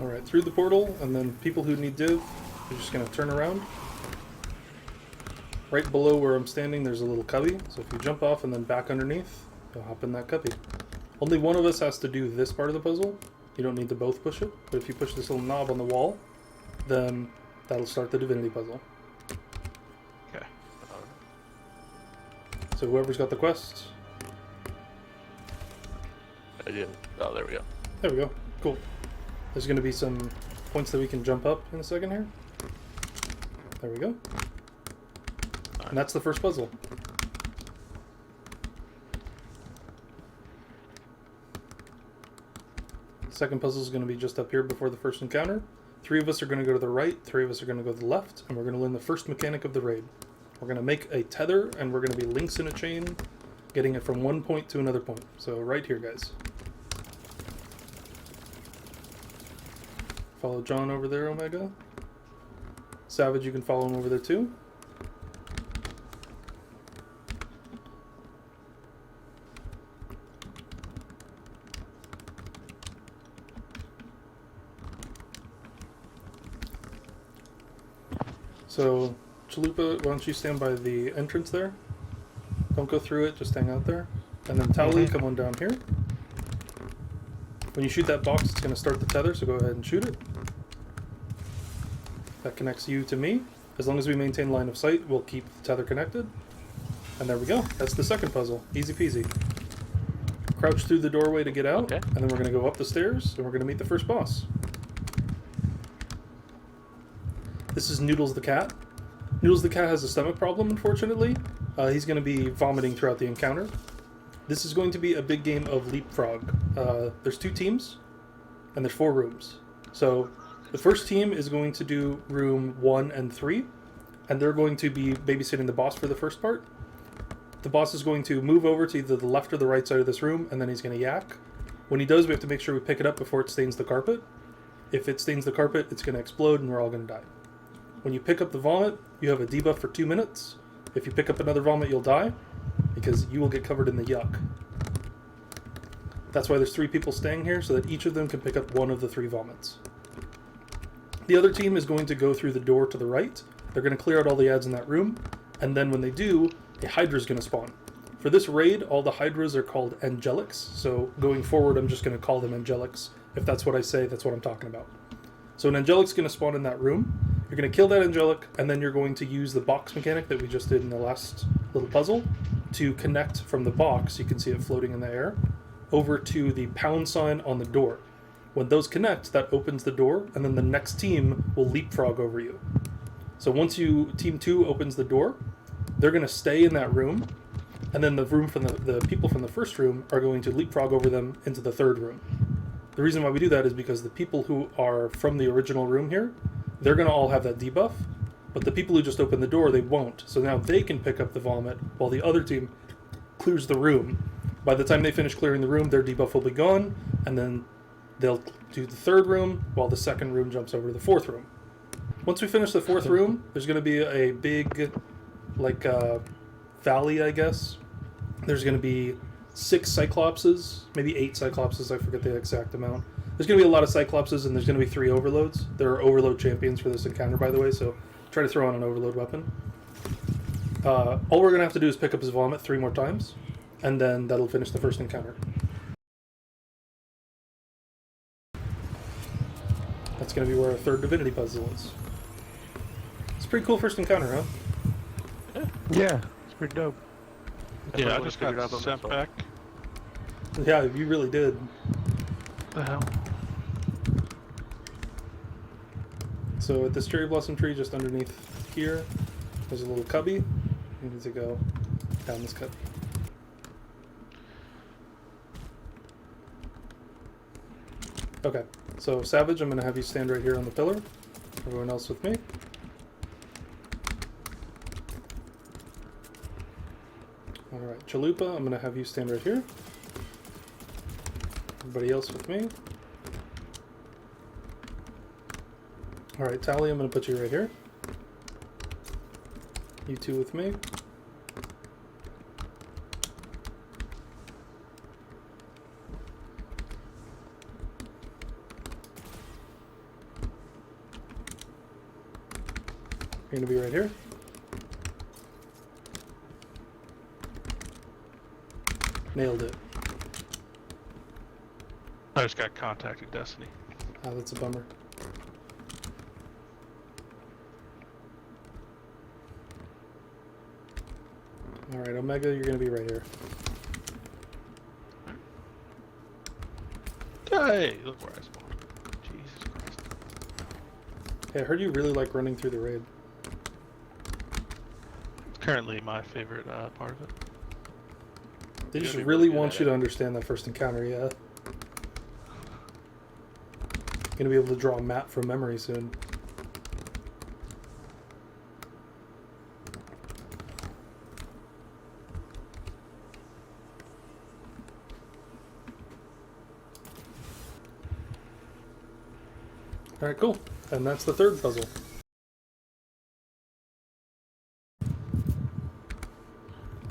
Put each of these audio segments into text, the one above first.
Alright, through the portal, and then people who need div, you're just going to turn around. Right below where I'm standing, there's a little cubby, so if you jump off and then back underneath, you'll hop in that cubby. Only one of us has to do this part of the puzzle. You don't need to both push it, but if you push this little knob on the wall, then that'll start the Divinity Puzzle. Okay. So whoever's got the quest. I didn't. Oh, there we go. There we go. Cool. There's going to be some points that we can jump up in a second here. There we go. And that's the first puzzle. Second puzzle is going to be just up here before the first encounter. 3 of us are going to go to the right, 3 of us are going to go to the left, and we're going to learn the first mechanic of the raid. We're going to make a tether, and we're going to be links in a chain, getting it from one point to another point. So right here, guys. Follow John over there, Omega. Savage, you can follow him over there too. So, Chalupa, why don't you stand by the entrance there? Don't go through it, just hang out there. And then Tally, come on down here. When you shoot that box, it's going to start the tether, so go ahead and shoot it. That connects you to me. As long as we maintain line of sight, we'll keep the tether connected. And there we go. That's the second puzzle. Easy peasy. Crouch through the doorway to get out, and then we're going to go up the stairs, and we're going to meet the first boss. This is Noodles the cat. Noodles the cat has a stomach problem, unfortunately. He's going to be vomiting throughout the encounter. This is going to be a big game of leapfrog. There's 2 teams, and there's 4 rooms. So the first team is going to do room 1 and 3, and they're going to be babysitting the boss for the first part. The boss is going to move over to either the left or the right side of this room, and then he's going to yak. When he does, we have to make sure we pick it up before it stains the carpet. If it stains the carpet, it's going to explode, and we're all going to die. When you pick up the vomit, you have a debuff for 2 minutes. If you pick up another vomit, you'll die, because you will get covered in the yuck. That's why there's 3 people staying here, so that each of them can pick up 1 of the 3 vomits. The other team is going to go through the door to the right. They're going to clear out all the ads in that room, and then when they do, a Hydra is going to spawn. For this raid, all the Hydras are called Angelics, so going forward I'm just going to call them Angelics. If that's what I say, that's what I'm talking about. So an Angelic's going to spawn in that room. You're going to kill that Angelic, and then you're going to use the box mechanic that we just did in the last little puzzle to connect from the box, you can see it floating in the air, over to the pound sign on the door. When those connect, that opens the door, and then the next team will leapfrog over you. So once Team 2 opens the door, they're going to stay in that room, and then the people from the first room are going to leapfrog over them into the third room. The reason why we do that is because the people who are from the original room here, they're going to all have that debuff, but the people who just opened the door, they won't. So now they can pick up the vomit while the other team clears the room. By the time they finish clearing the room, their debuff will be gone, and then they'll do the third room while the second room jumps over to the fourth room. Once we finish the fourth room, there's going to be a big, valley, I guess. There's going to be 6 Cyclopses, maybe 8 Cyclopses, I forget the exact amount. There's going to be a lot of Cyclopses, and there's going to be 3 Overloads. There are Overload champions for this encounter, by the way, so try to throw on an Overload weapon. All we're going to have to do is pick up his vomit 3 more times, and then that'll finish the first encounter. That's going to be where our third Divinity Puzzle is. It's a pretty cool first encounter, huh? Yeah, it's pretty dope. Yeah, I just got sent back. Yeah, you really did. The hell? So at this cherry blossom tree just underneath here, there's a little cubby. You need to go down this cubby. Okay, so Savage, I'm going to have you stand right here on the pillar. Everyone else with me. Alright, Chalupa, I'm going to have you stand right here. Everybody else with me. Alright, Tally, I'm going to put you right here. You 2 with me. You're going to be right here. Nailed it. I just got contacted Destiny. Ah, that's a bummer. Alright, Omega, you're going to be right here. Hey, look where I spawned. Jesus Christ. Hey, I heard you really like running through the raid. It's currently my favorite part of it. They just be really really good want at you to it. understand that first encounter, yeah. Gonna be able to draw a map from memory soon. Alright, cool. And that's the third puzzle.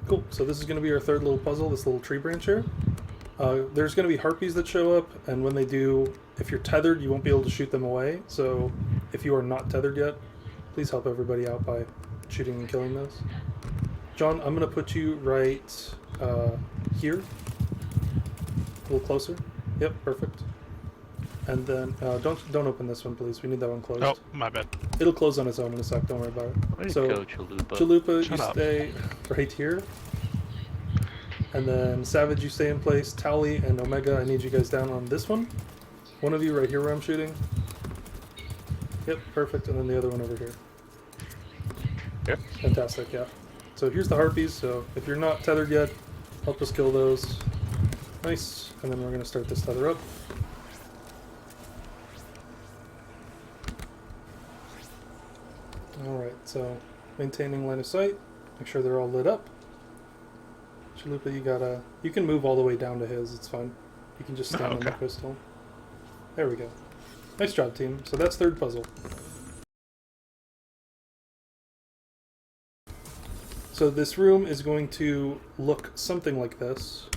Cool, so this is going to be our third little puzzle, this little tree branch here. There's going to be harpies that show up, and when they do, if you're tethered, you won't be able to shoot them away. So if you are not tethered yet, please help everybody out by shooting and killing those. John, I'm going to put you right here, a little closer. Yep, perfect. And then don't open this one, please. We need that one closed. Oh, my bad. It'll close on its own in a sec. Don't worry about it. Way to So, go, Chalupa. Chalupa, Shut you up. stay right here. And then Savage, you stay in place. Tally and Omega, I need you guys down on this one. One of you right here where I'm shooting. Yep, perfect. And then the other one over here. Here? Fantastic, yeah. So here's the harpies. So if you're not tethered yet, help us kill those. Nice. And then we're going to start this tether up. Alright, so maintaining line of sight. Make sure they're all lit up. Chalupa, you can move all the way down to his, it's fine. You can just stand on the okay. crystal. There we go. Nice job, team. So that's third puzzle. So this room is going to look something like this.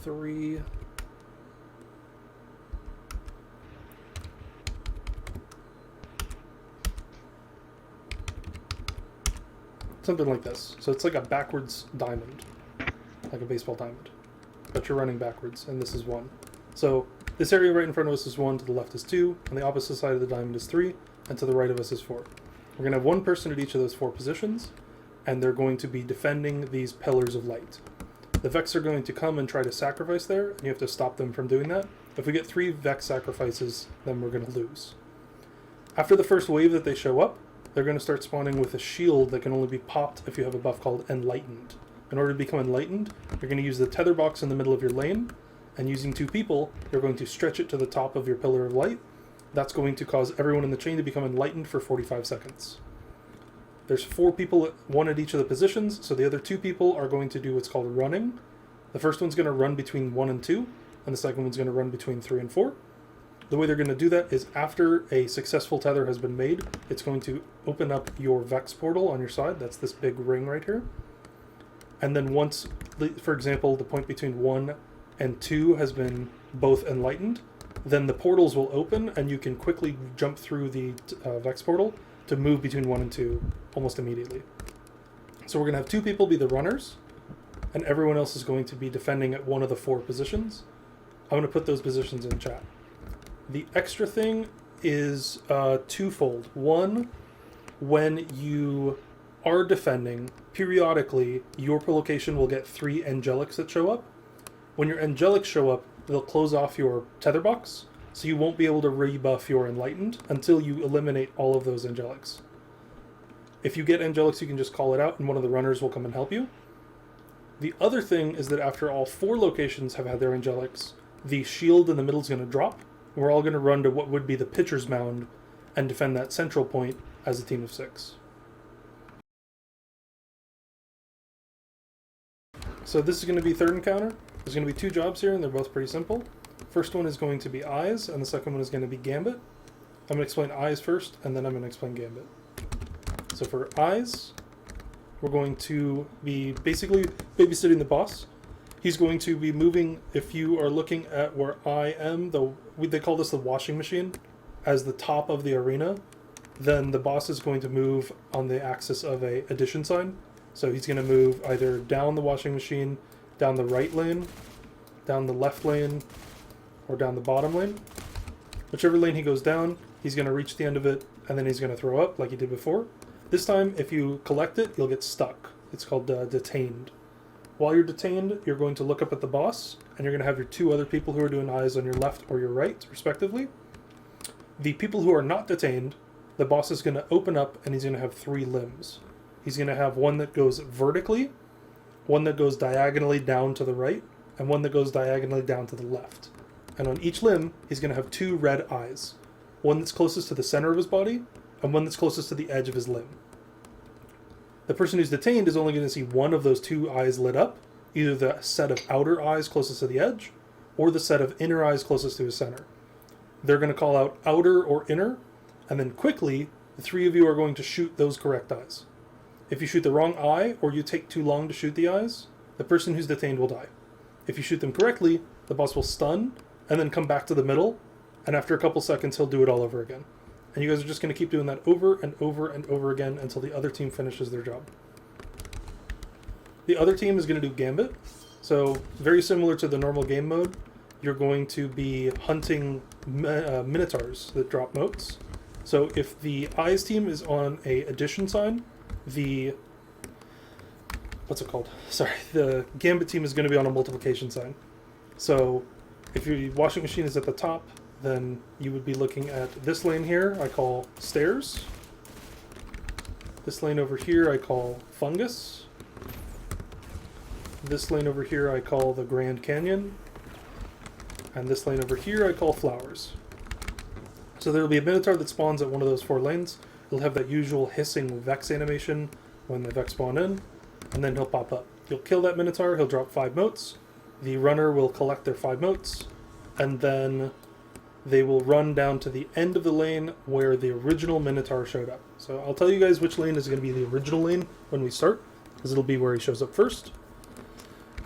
3... Something like this. So it's like a backwards diamond. Like a baseball diamond. But you're running backwards, and this is 1. So this area right in front of us is 1, to the left is 2, on the opposite side of the diamond is 3, and to the right of us is 4. We're going to have 1 person at each of those 4 positions, and they're going to be defending these pillars of light. The Vex are going to come and try to sacrifice there, and you have to stop them from doing that. If we get 3 Vex sacrifices, then we're going to lose. After the first wave that they show up, they're going to start spawning with a shield that can only be popped if you have a buff called Enlightened. In order to become Enlightened, you're going to use the tether box in the middle of your lane, and using 2 people, you're going to stretch it to the top of your pillar of light. That's going to cause everyone in the chain to become enlightened for 45 seconds. There's 4 people, 1 at each of the positions, so the other 2 people are going to do what's called running. The first one's going to run between 1 and 2, and the second one's going to run between 3 and 4. The way they're going to do that is after a successful tether has been made, it's going to open up your Vex portal on your side. That's this big ring right here. And then once, for example, the point between 1 and 2 has been both enlightened, then the portals will open and you can quickly jump through the Vex portal to move between 1 and 2 almost immediately. So we're going to have 2 people be the runners, and everyone else is going to be defending at one of the 4 positions. I'm going to put those positions in chat. The extra thing is twofold. One, when you are defending, periodically, your location will get 3 angelics that show up. When your angelics show up, they'll close off your tether box, so you won't be able to rebuff your enlightened until you eliminate all of those angelics. If you get angelics, you can just call it out, and one of the runners will come and help you. The other thing is that after all 4 locations have had their angelics, the shield in the middle is going to drop. We're all going to run to what would be the pitcher's mound and defend that central point as a team of 6. So this is going to be third encounter. There's going to be 2 jobs here, and they're both pretty simple. First one is going to be eyes, and the second one is going to be gambit. I'm going to explain eyes first, and then I'm going to explain gambit. So for eyes, we're going to be basically babysitting the boss. He's going to be moving, if you are looking at where I am, they call this the washing machine, as the top of the arena. then the boss is going to move on the axis of a addition sign. So he's going to move either down the washing machine, down the right lane, down the left lane, or down the bottom lane. Whichever lane he goes down, he's going to reach the end of it, and then he's going to throw up like he did before. This time, if you collect it, you'll get stuck. It's called detained. While you're detained, you're going to look up at the boss, and you're going to have your two other people who are doing eyes on your left or your right, respectively. The people who are not detained, the boss is going to open up, and he's going to have 3 limbs. He's going to have one that goes vertically, one that goes diagonally down to the right, and one that goes diagonally down to the left. And on each limb, he's going to have 2 red eyes. One that's closest to the center of his body, and one that's closest to the edge of his limb. The person who's detained is only going to see one of those 2 eyes lit up, either the set of outer eyes closest to the edge, or the set of inner eyes closest to his center. They're going to call out outer or inner, and then quickly, the 3 of you are going to shoot those correct eyes. If you shoot the wrong eye, or you take too long to shoot the eyes, the person who's detained will die. If you shoot them correctly, the boss will stun, and then come back to the middle, and after a couple seconds, he'll do it all over again. And you guys are just going to keep doing that over and over and over again until the other team finishes their job. The other team is going to do Gambit. So, very similar to the normal game mode, you're going to be hunting minotaurs that drop motes. So, if the Eyes team is on a addition sign, the Gambit team is going to be on a multiplication sign. So, if your washing machine is at the top, then you would be looking at this lane here, I call stairs. This lane over here, I call fungus. This lane over here, I call the Grand Canyon. And this lane over here, I call flowers. So there will be a Minotaur that spawns at one of those 4 lanes. He'll have that usual hissing Vex animation when the Vex spawn in, and then he'll pop up. You'll kill that Minotaur, he'll drop 5 motes. The runner will collect their 5 motes, and then they will run down to the end of the lane where the original Minotaur showed up. So I'll tell you guys which lane is going to be the original lane when we start, because it'll be where he shows up first.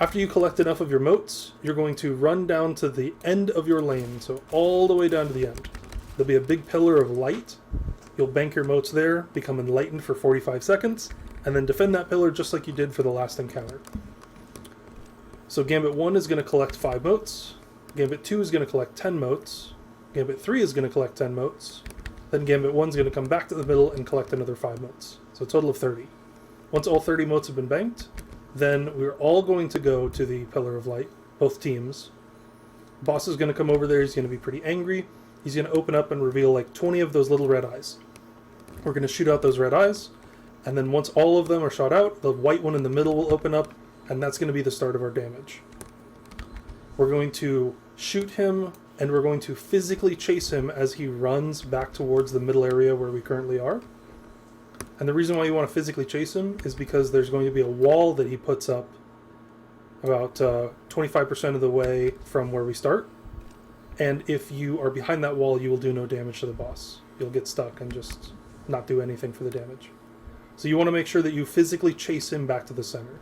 After you collect enough of your motes, you're going to run down to the end of your lane, so all the way down to the end. There'll be a big pillar of light. You'll bank your motes there, become enlightened for 45 seconds, and then defend that pillar just like you did for the last encounter. So Gambit 1 is going to collect 5 motes, Gambit 2 is going to collect 10 motes, Gambit 3 is going to collect 10 motes, then Gambit 1 is going to come back to the middle and collect another 5 motes. So a total of 30. Once all 30 motes have been banked, then we're all going to go to the Pillar of Light, both teams. Boss is going to come over there, he's going to be pretty angry. He's going to open up and reveal like 20 of those little red eyes. We're going to shoot out those red eyes, and then once all of them are shot out, the white one in the middle will open up, and that's going to be the start of our damage. We're going to shoot him, and we're going to physically chase him as he runs back towards the middle area where we currently are. And the reason why you want to physically chase him is because there's going to be a wall that he puts up about 25% of the way from where we start. And if you are behind that wall, you will do no damage to the boss. You'll get stuck and just not do anything for the damage. So you want to make sure that you physically chase him back to the center.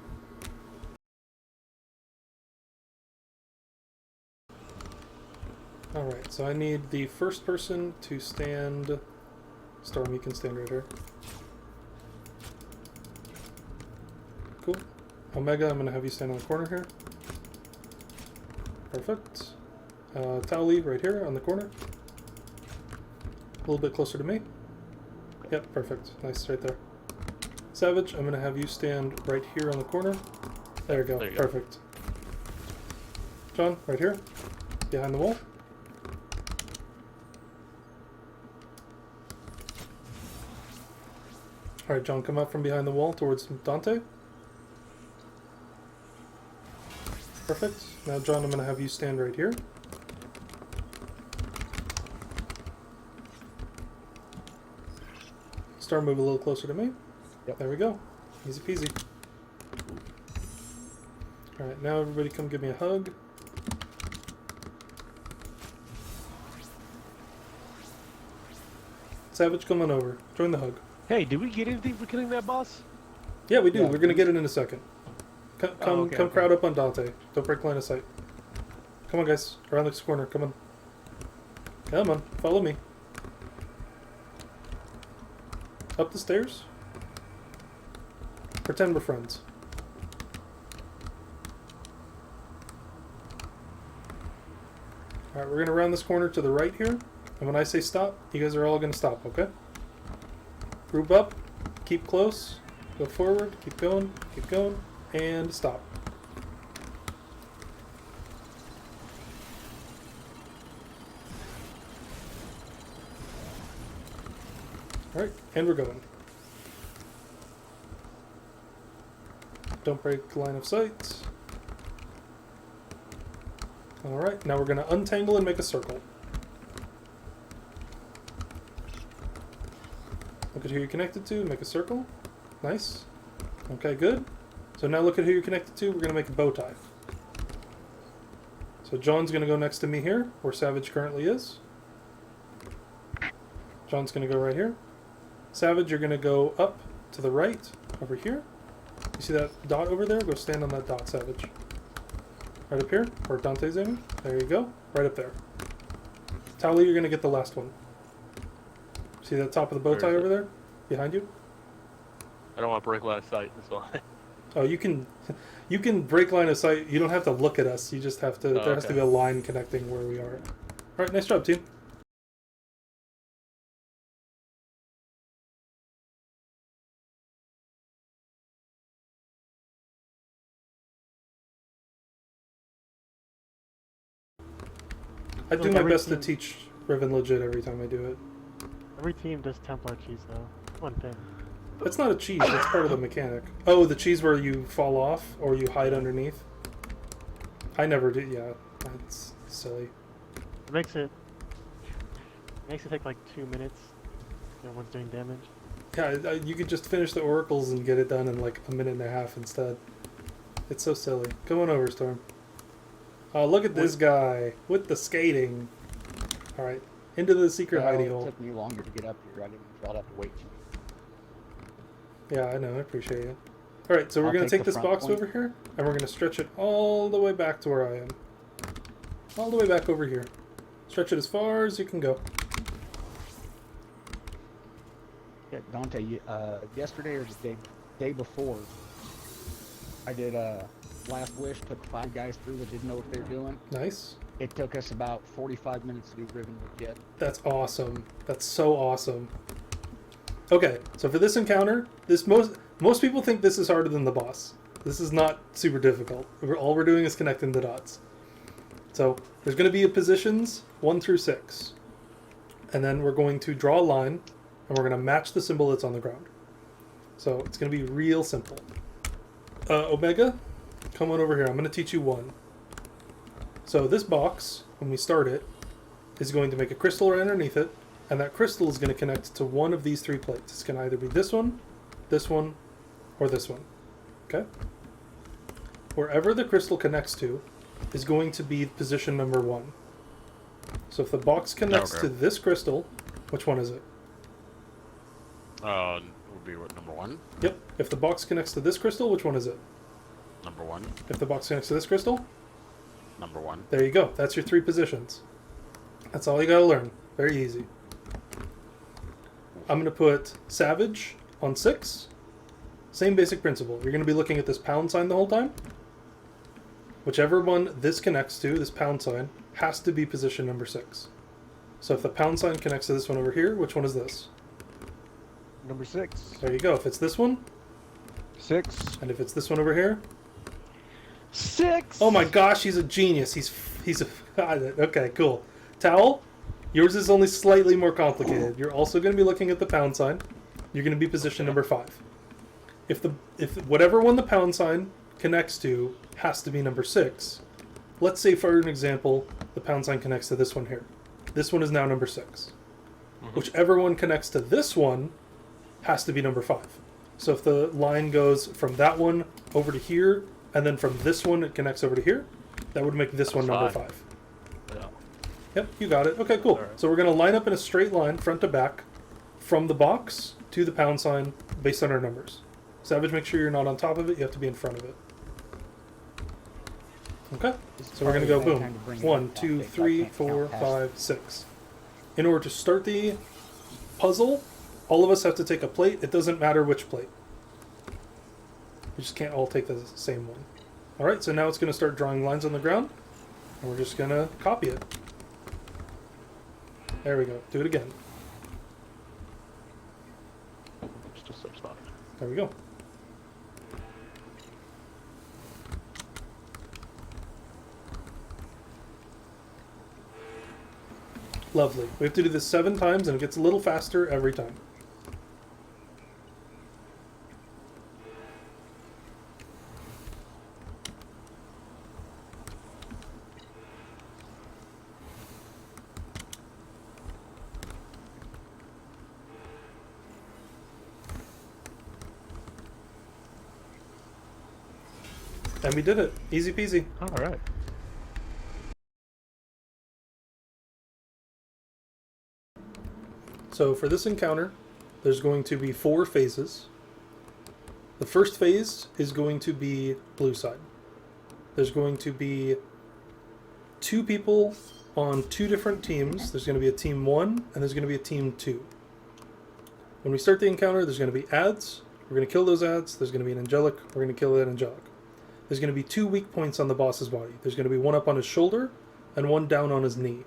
Alright, so I need the first person to stand... Storm, you can stand right here. Cool. Omega, I'm going to have you stand on the corner here. Perfect. Towley, right here on the corner. A little bit closer to me. Yep, perfect. Nice, right there. Savage, I'm going to have you stand right here on the corner. There we go. There you go. Perfect. John, right here. Behind the wall. Alright, John, come out from behind the wall towards Dante. Perfect. Now, John, I'm going to have you stand right here. Star, move a little closer to me. Yep. There we go. Easy peasy. Alright, now everybody come give me a hug. Savage, come on over. Join the hug. Hey, did we get anything for killing that boss? Yeah, we do. Yeah. We're going to get it in a second. Come, okay. crowd up on Dante. Don't break line of sight. Come on, guys. Around this corner. Come on. Come on. Follow me. Up the stairs. Pretend we're friends. Alright, we're going to round this corner to the right here. And when I say stop, you guys are all going to stop, okay? Group up. Keep close. Go forward. Keep going. Keep going. And stop. Alright, and we're going. Don't break line of sight. Alright, now we're going to untangle and make a circle. Look at who you're connected to, make a circle. Nice. Okay, good. So now look at who you're connected to, we're going to make a bow tie. So John's going to go next to me here, where Savage currently is. John's going to go right here. Savage, you're going to go up to the right, over here. You see that dot over there? Go stand on that dot, Savage. Right up here, where Dante's aiming. There you go. Right up there. Towley, you're going to get the last one. See that top of the bow tie over there? Behind you? I don't want to break line of sight, that's why. Oh, you can break line of sight. You don't have to look at us. You just have to, there has to be a line connecting where we are. Alright, nice job, team. I do my best to teach Riven legit every time I do it. Every team does Templar cheese though. One thing. That's not a cheese, that's part of the mechanic. Oh, the cheese where you fall off or you hide underneath? I never do, yeah. That's silly. It makes it take like 2 minutes. Everyone's doing damage. Yeah, you could just finish the oracles and get it done in like a minute and a half instead. It's so silly. Come on over, Storm. Oh, look at this guy with the skating. Alright, into the secret hidey hole. It took me longer to get up here. I didn't thought I'd have to wait. Yeah, I know. I appreciate it. Alright, so we're going to take this box over here, and we're going to stretch it all the way back to where I am. All the way back over here. Stretch it as far as you can go. Yeah, Dante, yesterday or the day before, I did Last Wish, put 5 guys through that didn't know what they were doing. Nice. It took us about 45 minutes to be Riven legit. That's awesome. That's so awesome. Okay, so for this encounter, most people think this is harder than the boss. This is not super difficult. All we're doing is connecting the dots. So there's going to be positions 1 through 6. And then we're going to draw a line, and we're going to match the symbol that's on the ground. So it's going to be real simple. Omega, come on over here. I'm going to teach you one. So this box, when we start it, is going to make a crystal right underneath it, and that crystal is going to connect to one of these 3 plates. It's going to either be this one, or this one. Okay? Wherever the crystal connects to is going to be position number 1. So if the box connects to this crystal, which one is it? Would be what, number 1? Yep. If the box connects to this crystal, which one is it? Number 1. If the box connects to this crystal? Number 1. There you go. That's your 3 positions. That's all you gotta learn. Very easy. I'm gonna put Savage on 6. Same basic principle. You're gonna be looking at this pound sign the whole time. Whichever one this connects to, this pound sign, has to be position number 6. So if the pound sign connects to this one over here, which one is this? Number 6. There you go. If it's this one, 6. and if it's this one over here, 6. oh my gosh, he's a genius. He's a okay, cool. Towel, yours is only slightly more complicated. You're also going to be looking at the pound sign. You're going to be position number 5. If whatever one the pound sign connects to has to be number 6. Let's say, for an example, the pound sign connects to this one here. This one is now number 6. Whichever one connects to this one has to be number 5. So if the line goes from that one over to here, and then from this one it connects over to here, that would make this one number 5. Yeah. Yep, you got it. Okay, cool. All right. So we're going to line up in a straight line, front to back, from the box to the pound sign, based on our numbers. Savage, make sure you're not on top of it. You have to be in front of it. Okay, so we're going to go boom. 1, 2, 3, 4, 5, 6. In order to start the puzzle, All of us have to take a plate. It doesn't matter which plate. We just can't all take the same one. Alright, so now it's going to start drawing lines on the ground. And we're just going to copy it. There we go. Do it again. Just a slip spot. There we go. Lovely. We have to do this 7 times, and it gets a little faster every time. And we did it. Easy peasy. All right. So for this encounter, there's going to be 4 phases. The first phase is going to be blue side. There's going to be 2 people on 2 different teams. There's going to be a team 1 and there's going to be a team 2. When we start the encounter, there's going to be ads. We're going to kill those ads. There's going to be an angelic. We're going to kill that angelic. There's going to be 2 weak points on the boss's body. There's going to be one up on his shoulder and one down on his knee.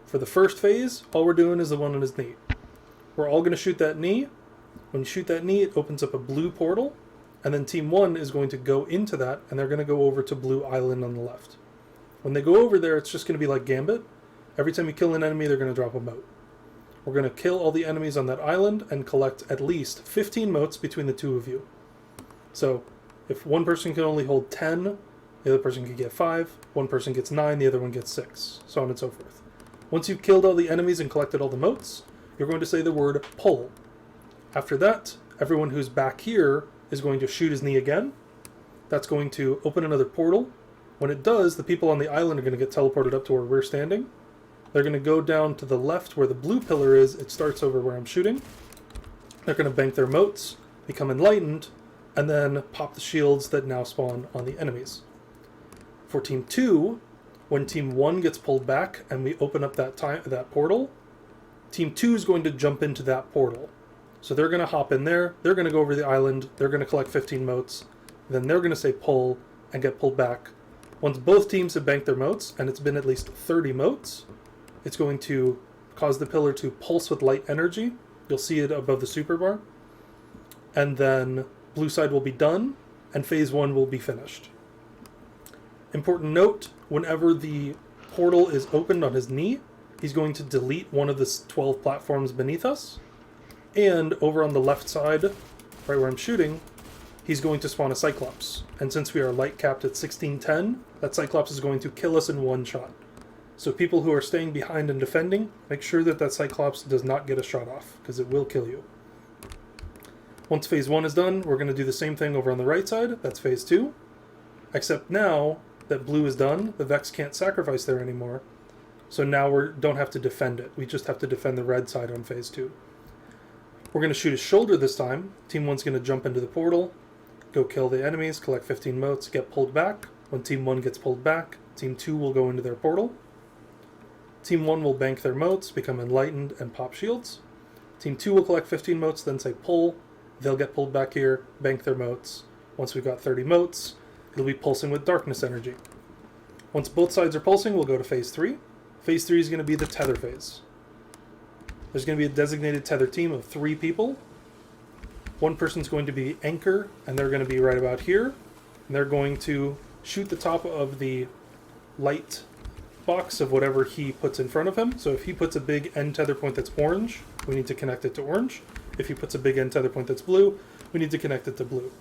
For the first phase, all we're doing is the one on his knee. We're all going to shoot that knee. When you shoot that knee, it opens up a blue portal, and then Team 1 is going to go into that, and they're going to go over to Blue Island on the left. When they go over there, it's just going to be like Gambit. Every time you kill an enemy, they're going to drop a mote. We're going to kill all the enemies on that island and collect at least 15 motes between the 2 of you. So, if one person can only hold 10, the other person can get 5, one person gets 9, the other one gets 6, so on and so forth. Once you've killed all the enemies and collected all the motes, you're going to say the word pull. After that, everyone who's back here is going to shoot his knee again. That's going to open another portal. When it does, the people on the island are going to get teleported up to where we're standing. They're going to go down to the left where the blue pillar is. It starts over where I'm shooting. They're going to bank their motes, become enlightened, and then pop the shields that now spawn on the enemies. For Team 2, when Team 1 gets pulled back and we open up that portal, Team 2 is going to jump into that portal. So they're going to hop in there, they're going to go over the island, they're going to collect 15 motes, then they're going to say pull and get pulled back. Once both teams have banked their motes, and it's been at least 30 motes, it's going to cause the pillar to pulse with light energy. You'll see it above the super bar. And then blue side will be done, and phase 1 will be finished. Important note, whenever the portal is opened on his knee, he's going to delete one of the 12 platforms beneath us. And over on the left side, right where I'm shooting, he's going to spawn a Cyclops. And since we are light capped at 1610, that Cyclops is going to kill us in one shot. So people who are staying behind and defending, make sure that that Cyclops does not get a shot off, because it will kill you. Once phase 1 is done, we're going to do the same thing over on the right side. That's phase 2. Except now that blue is done, the Vex can't sacrifice there anymore. So now we don't have to defend it. We just have to defend the red side on phase 2. We're going to shoot his shoulder this time. Team 1's going to jump into the portal, go kill the enemies, collect 15 motes, get pulled back. When Team 1 gets pulled back, Team 2 will go into their portal. Team 1 will bank their motes, become enlightened, and pop shields. Team 2 will collect 15 motes, then say pull. They'll get pulled back here, bank their motes. Once we've got 30 motes, it'll be pulsing with darkness energy. Once both sides are pulsing, we'll go to phase 3. Phase 3 is going to be the tether phase. There's going to be a designated tether team of 3 people. One person's going to be anchor, and they're going to be right about here. And they're going to shoot the top of the light box of whatever he puts in front of him. So if he puts a big end tether point that's orange, we need to connect it to orange. If he puts a big end tether point that's blue, we need to connect it to blue.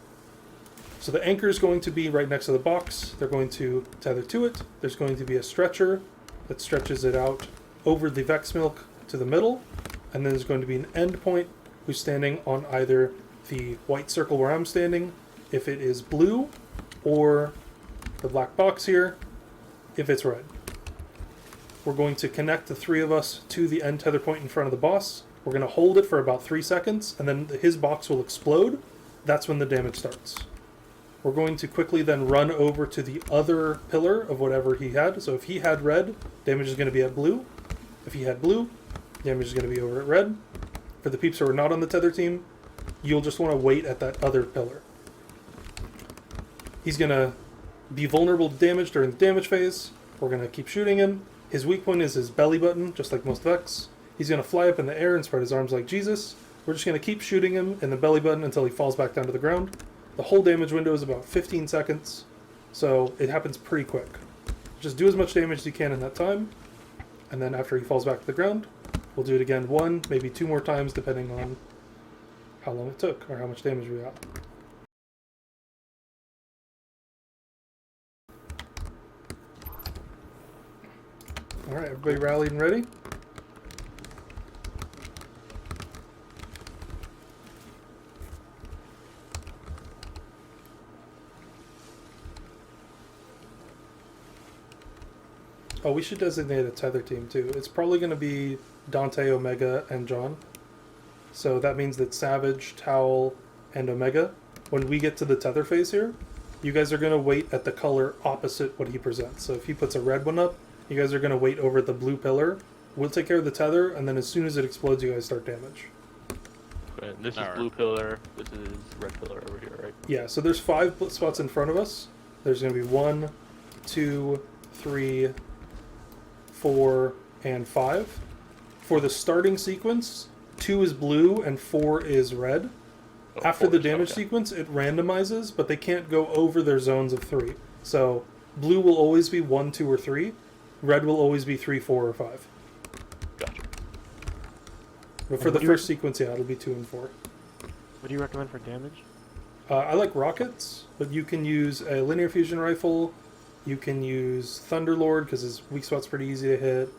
So the anchor is going to be right next to the box. They're going to tether to it. There's going to be a stretcher that stretches it out over the Vex Milk to the middle. And then there's going to be an end point who's standing on either the white circle where I'm standing, if it is blue, or the black box here, if it's red. We're going to connect the 3 of us to the end tether point in front of the boss. We're going to hold it for about 3 seconds, and then his box will explode. That's when the damage starts. We're going to quickly then run over to the other pillar of whatever he had. So if he had red, damage is going to be at blue. If he had blue, damage is going to be over at red. For the peeps who are not on the tether team, you'll just want to wait at that other pillar. He's going to be vulnerable to damage during the damage phase. We're going to keep shooting him. His weak point is his belly button, just like most Vex. He's going to fly up in the air and spread his arms like Jesus. We're just going to keep shooting him in the belly button until he falls back down to the ground. The whole damage window is about 15 seconds, so it happens pretty quick. Just do as much damage as you can in that time, and then after he falls back to the ground, we'll do it again 1, maybe 2 more times, depending on how long it took or how much damage we got. Alright, everybody rallied and ready? Oh, we should designate a tether team too. It's probably going to be Dante, Omega, and John. So that means that Savage, Towel, and Omega, when we get to the tether phase here, you guys are going to wait at the color opposite what he presents. So if he puts a red one up, you guys are going to wait over at the blue pillar. We'll take care of the tether, and then as soon as it explodes, you guys start damage. Right, this is Alright. blue pillar, this is red pillar over here, right? Yeah, so there's 5 spots in front of us. There's going to be 1, 2, 3, 4, and 5. For the starting sequence, 2 is blue and 4 is red. Oh, After the fours, damage okay. sequence, it randomizes, but they can't go over their zones of 3. So blue will always be 1, 2, or 3. Red will always be 3, 4, or 5. Gotcha. But for And the what do you- first sequence, yeah, it'll be 2 and 4. What do you recommend for damage? I like rockets, but you can use a linear fusion rifle. You can use Thunderlord because his weak spot's pretty easy to hit,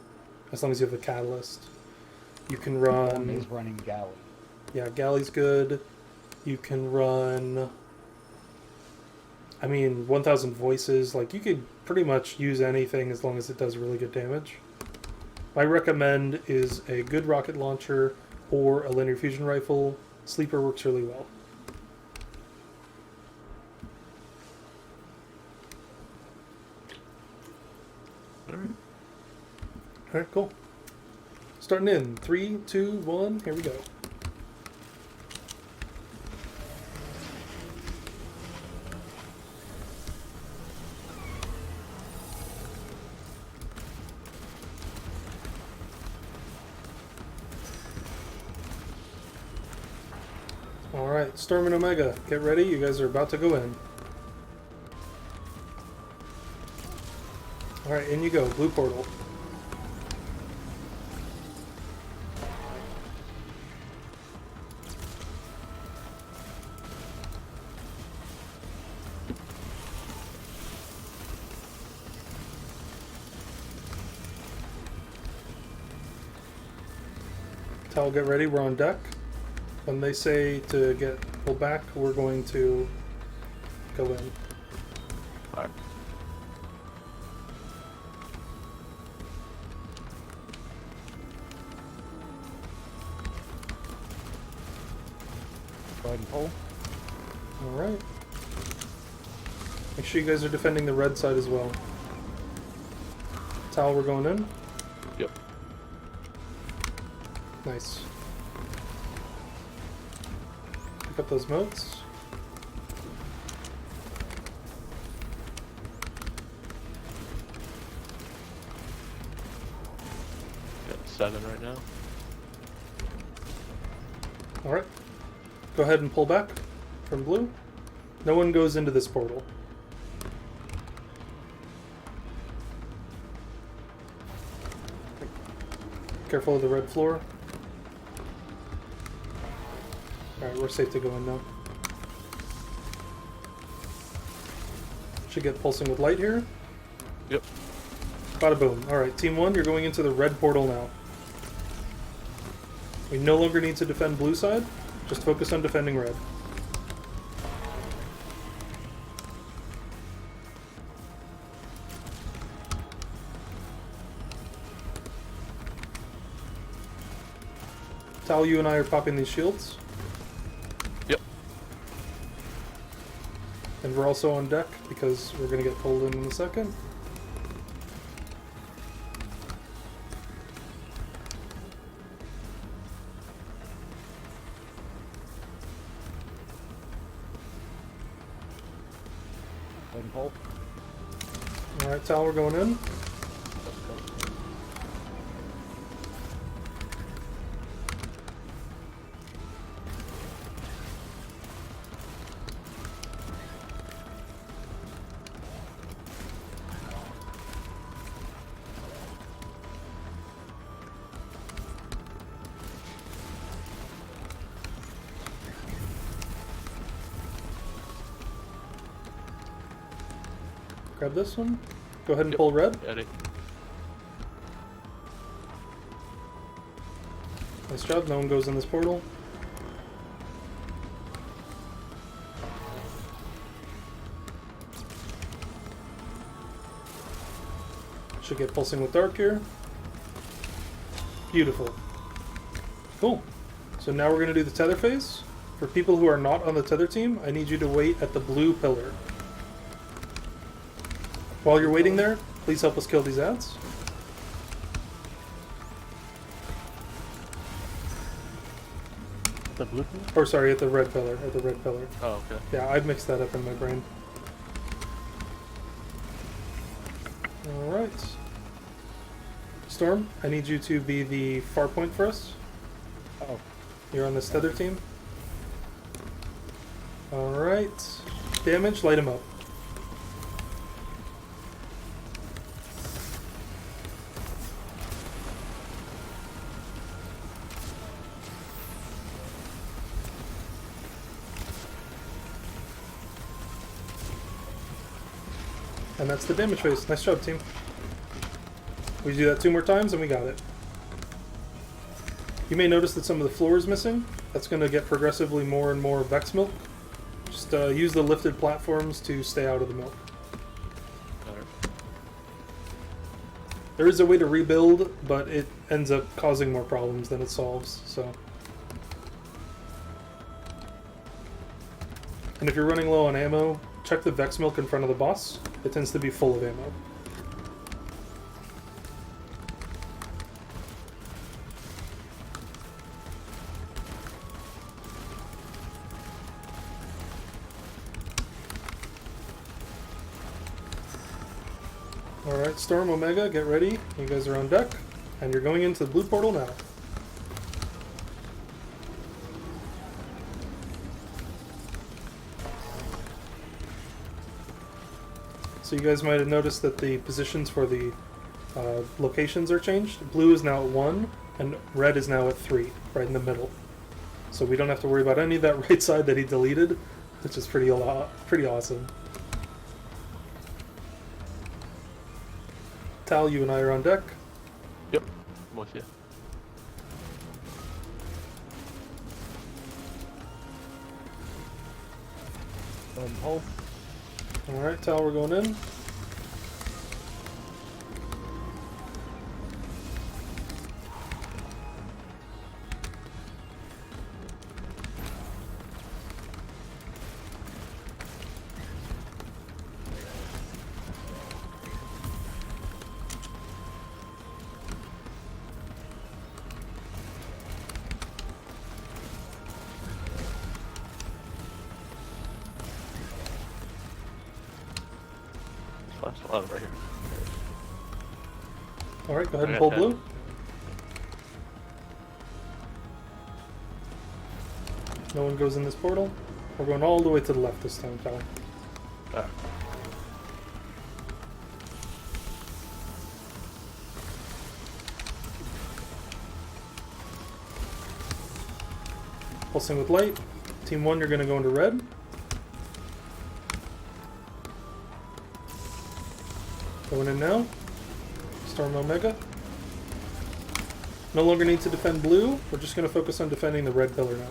as long as you have a catalyst. You can One is run, running galley. yeah, Galley's good. You can run, I mean, 1,000 voices. Like, you could pretty much use anything as long as it does really good damage. My recommend is a good rocket launcher or a linear fusion rifle. Sleeper works really well. Alright. Alright, cool. Starting in 3, 2, 1, here we go. Alright, Storm and Omega, get ready. You guys are about to go in. Alright, in you go. Blue portal. Tal, get ready. We're on deck. When they say to get pulled back, we're going to go in. Alright. Go ahead and pull. Alright. Make sure you guys are defending the red side as well. Tal, we're going in. Yep. Nice. Pick up those motes. Got 7 right now. Alright. Go ahead and pull back from blue. No one goes into this portal. Careful of the red floor. Alright, we're safe to go in now. Should get pulsing with light here. Yep. Bada boom. Alright, Team 1, you're going into the red portal now. We no longer need to defend blue side, just focus on defending red. Tal, you and I are popping these shields. Yep. And we're also on deck because we're going to get pulled in a second. pole. Alright, Tal, we're going in. Grab this one. Go ahead and Yep. pull red. Ready? Nice job. No one goes in this portal. Should get pulsing with dark here. Beautiful. Cool. So now we're going to do the tether phase. For people who are not on the tether team, I need you to wait at the blue pillar. While you're waiting there, please help us kill these ads. The blue pillar? Or sorry, at the red pillar. At the red pillar. Oh, okay. Yeah, I've mixed that up in my brain. Alright. Storm, I need you to be the far point for us. Oh, You're on this tether team. Alright. Damage, light him up. And that's the damage phase. Nice job, team. We do that 2 more times and we got it. You may notice that some of the floor is missing. That's going to get progressively more and more Vex milk. Just use the lifted platforms to stay out of the milk. Alright. There is a way to rebuild, but it ends up causing more problems than it solves, so. And if you're running low on ammo, check the Vex milk in front of the boss. It tends to be full of ammo. Alright, Storm, Omega, get ready. You guys are on deck. And you're going into the blue portal now. So you guys might have noticed that the positions for the locations are changed. Blue is now at 1, and red is now at 3, right in the middle. So we don't have to worry about any of that right side that he deleted, which is pretty awesome. Tal, you and I are on deck. Yep. I'm with you. pole. Alright, Tal, we're going in. Last one right here. Alright, go ahead and I pull got 10. blue. No one goes in this portal. We're going all the way to the left this time, Tal. Alright. Pulsing with light. Team 1, you're going to go into red. Going in now. Storm Omega. No longer need to defend blue. We're just going to focus on defending the red pillar now.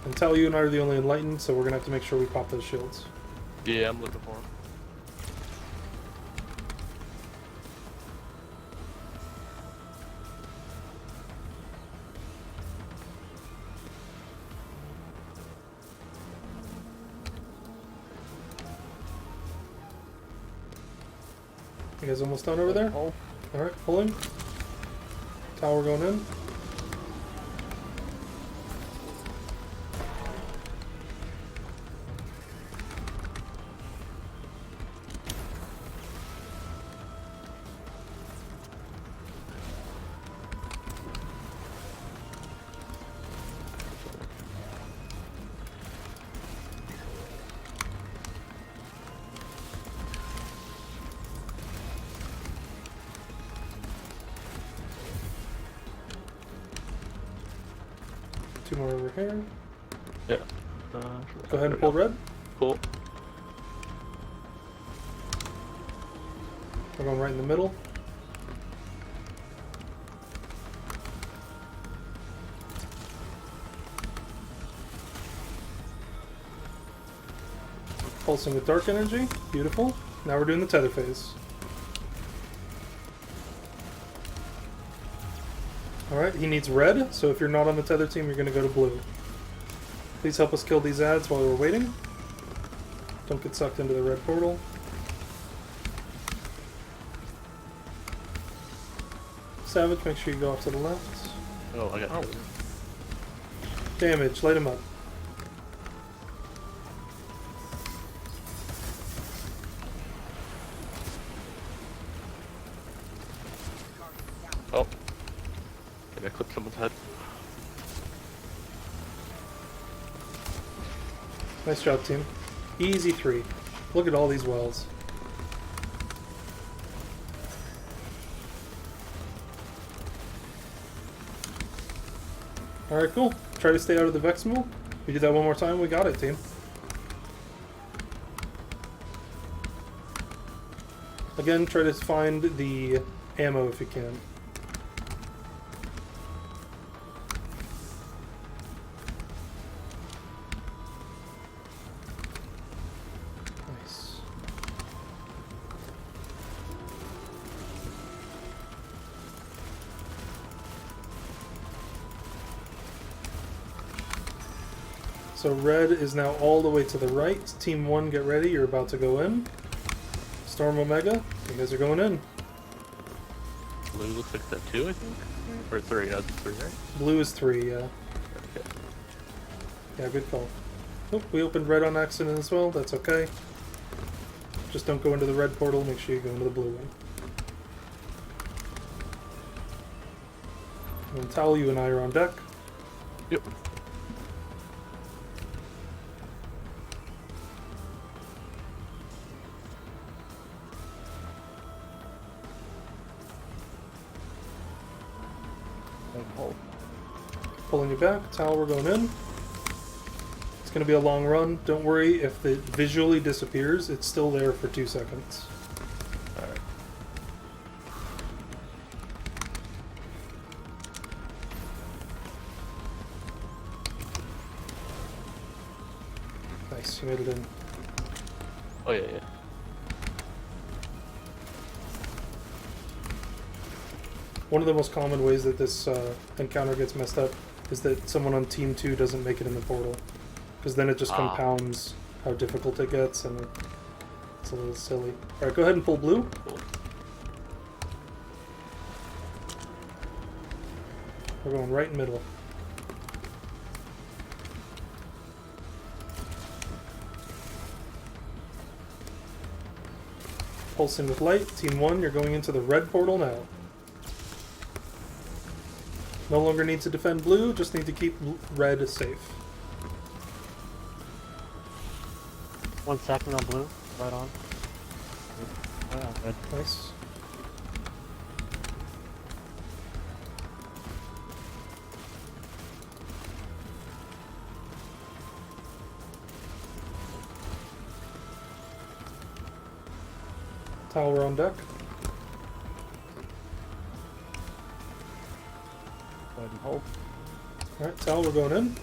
And Tal, you and I are the only enlightened, so we're going to have to make sure we pop those shields. Yeah, I'm looking for him. You guys almost done over there? Pole. Alright, pulling. Tower going in. Two more over here. Yeah. Go ahead and pull red. Cool. We're going right in the middle. Pulsing with dark energy. Beautiful. Now we're doing the tether phase. Alright, he needs red, so if you're not on the tether team, you're going to go to blue. Please help us kill these ads while we're waiting. Don't get sucked into the red portal. Savage, make sure you go off to the left. Oh, I got. Damage, light him up. Oh. Did I clip someone's head? Nice job, team. Easy 3. Look at all these wells. Alright, cool. Try to stay out of the Vex Mule. We do that one more time, we got it, team. Again, try to find the ammo if you can. Nice. So red is now all the way to the right. Team 1, get ready. You're about to go in. Storm Omega, you guys are going in. Blue looks like that 2, I think? Or 3, that's 3, right? Blue is 3, yeah. Okay. Yeah, good call. Oh, we opened red on accident as well. That's okay. Just don't go into the red portal. Make sure you go into the blue one. And Tal, you and I are on deck. Yep. Hold. Pulling you back. Tal, we're going in. It's going to be a long run. Don't worry if it visually disappears. It's still there for 2 seconds. Alright. Nice, you made it in. Oh, yeah, yeah. One of the most common ways that this encounter gets messed up is that someone on Team 2 doesn't make it in the portal. Because then it just compounds how difficult it gets, and it's a little silly. Alright, go ahead and pull blue. Cool. We're going right in middle. Pulsing with light. Team 1, you're going into the red portal now. No longer need to defend blue, just need to keep red safe. 1 second on blue, right on. Yeah, good. Nice. Tower on deck. Go ahead and hold. Alright, Tal, we're going in.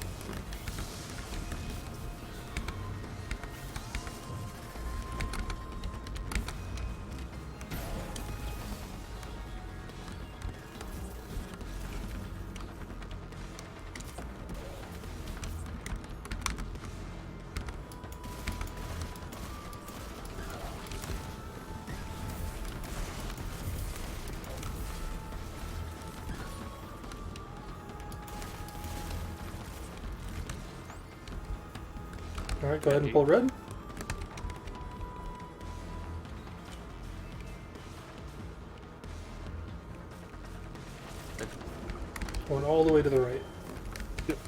Alright, go ahead and pull red. Going all the way to the right. Yep.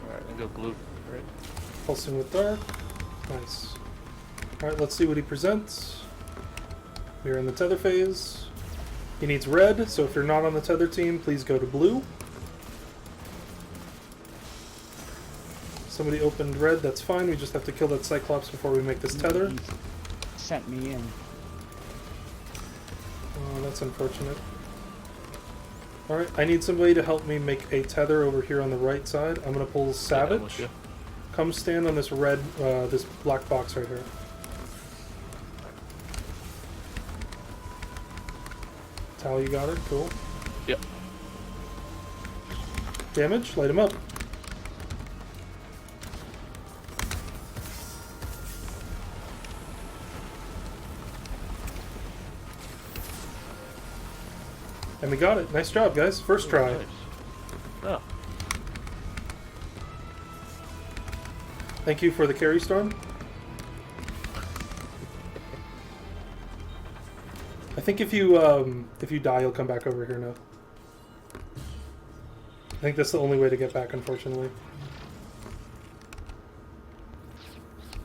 Alright, I go blue. Alright. Pulsing with dark. Nice. Alright, let's see what he presents. We're in the tether phase. He needs red, so if you're not on the tether team, please go to blue. Somebody opened red, that's fine. We just have to kill that Cyclops before we make this tether. He sent me in. Oh, that's unfortunate. Alright, I need somebody to help me make a tether over here on the right side. I'm going to pull Yeah, I'm Savage. with you. Come stand on this red, this black box right here. Tal, you got it? Cool. Yep. Damage? Light him up. And we got it. Nice job, guys. First try. Nice. Oh, Thank you for the carry storm. I think if you die, you'll come back over here now. I think that's the only way to get back, unfortunately.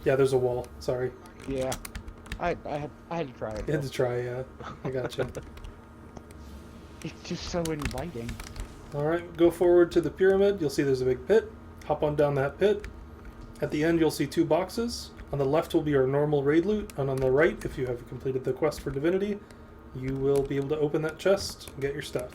Yeah, there's a wall. Sorry. Yeah. I had to try it. You had though. to try, yeah. I gotcha. It's just so inviting. Alright, go forward to the pyramid. You'll see there's a big pit. Hop on down that pit. At the end, you'll see 2 boxes. On the left will be our normal raid loot, and on the right, if you have completed the quest for Divinity, you will be able to open that chest and get your stuff.